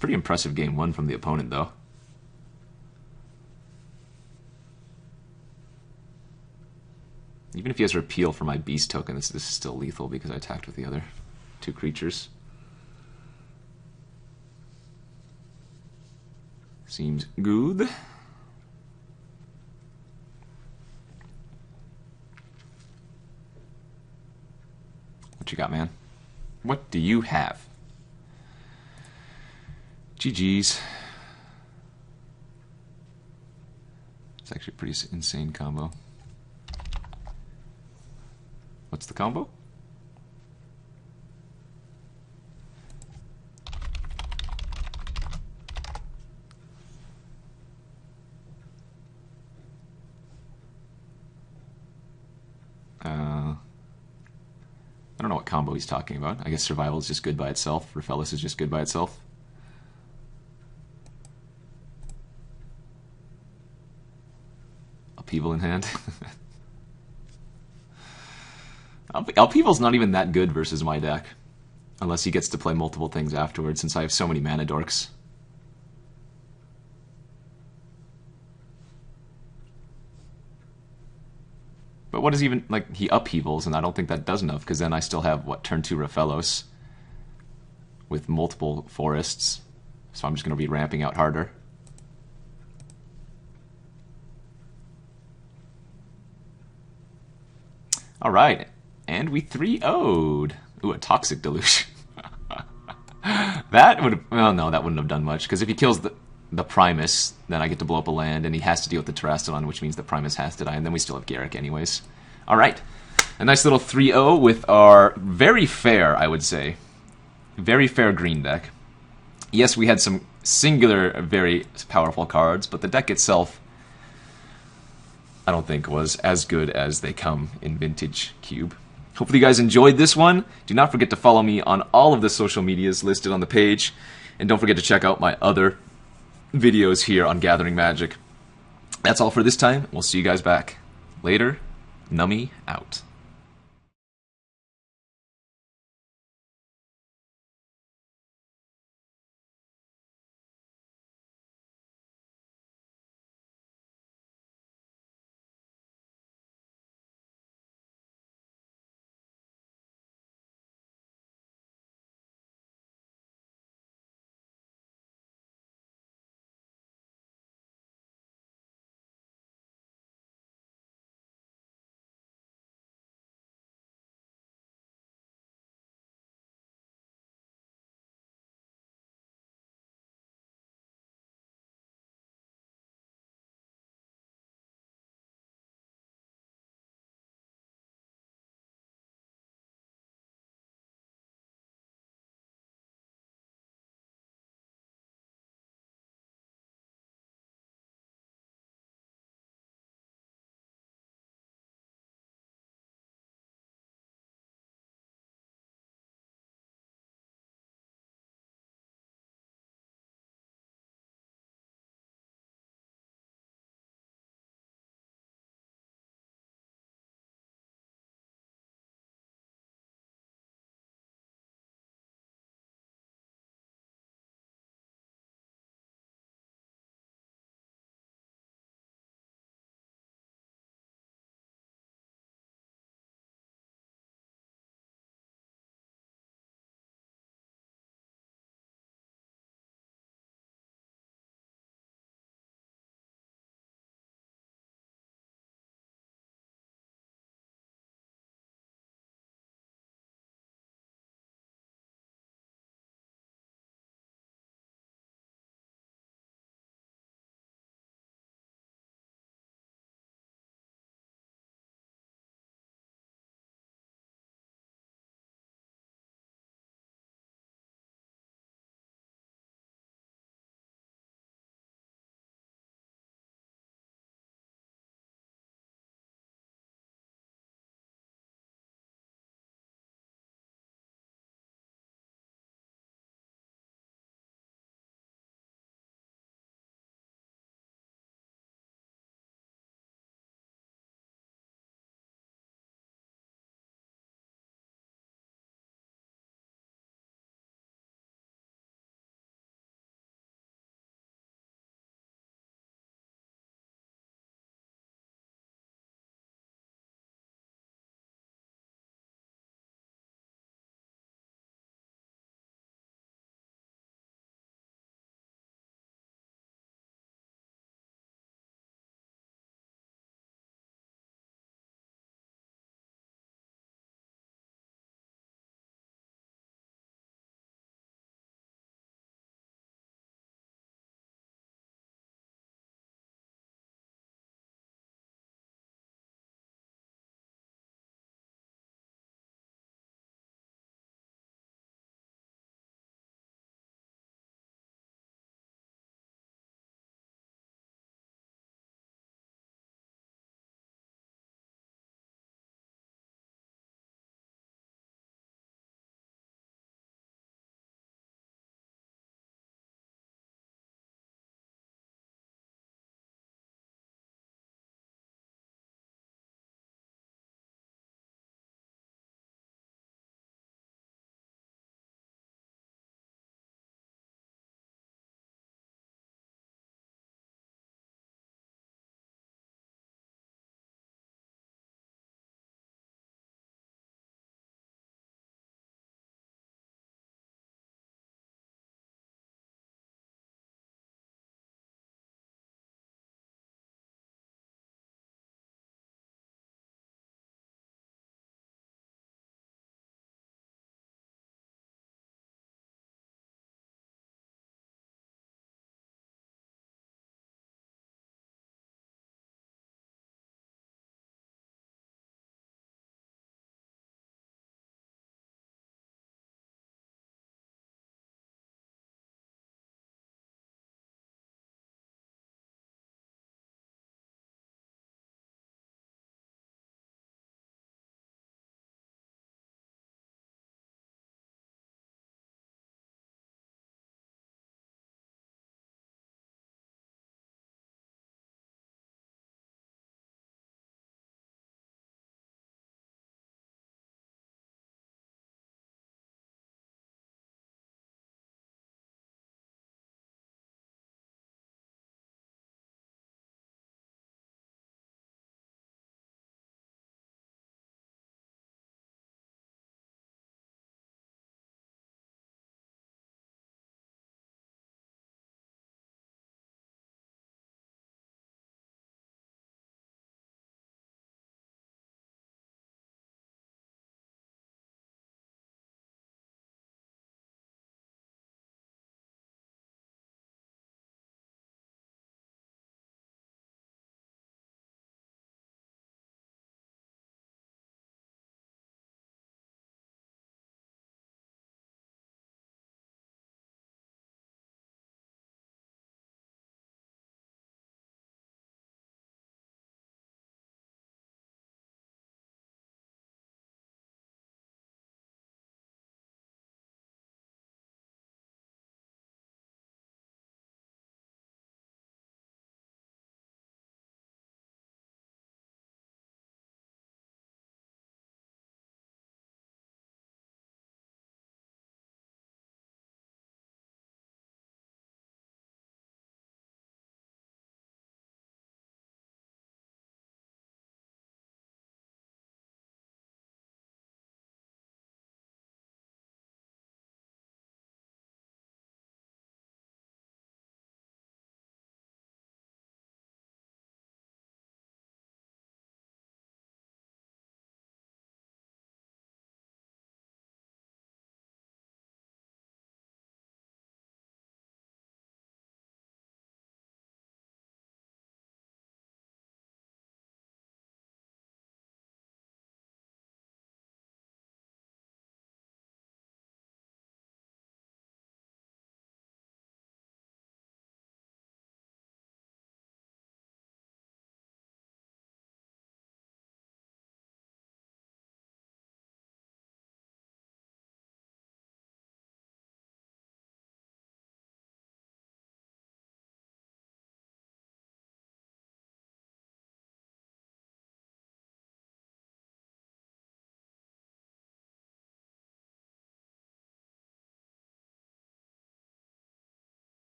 Pretty impressive game 1 from the opponent, though. Even if he has Repeal for my Beast token, this is still lethal because I attacked with the other 2 creatures. Seems good. What you got, man? What do you have? GG's. It's actually a pretty insane combo. What's the combo? I don't know what combo he's talking about. I guess Survival is just good by itself. Rofellos is just good by itself. Upheaval in hand. Upheaval's not even that good versus my deck. Unless he gets to play multiple things afterwards, since I have so many mana dorks. But what is even, like, he upheavals, and I don't think that does enough, because then I still have, what, turn 2 Rofellos with multiple forests, so I'm just going to be ramping out harder. Alright, and we 3-0'd. Ooh, a Toxic Delusion. That would have, well, no, that wouldn't have done much, because if he kills the Primus, then I get to blow up a land, and he has to deal with the Terastodon, which means the Primus has to die, and then we still have Garruk anyways. Alright, a nice little 3-0 with our very fair, I would say, very fair green deck. Yes, we had some singular, very powerful cards, but the deck itself, I don't think, was as good as they come in Vintage Cube. Hopefully you guys enjoyed this one. Do not forget to follow me on all of the social medias listed on the page, and don't forget to check out my other videos here on Gathering Magic. That's all for this time. We'll see you guys back later. Nummy out.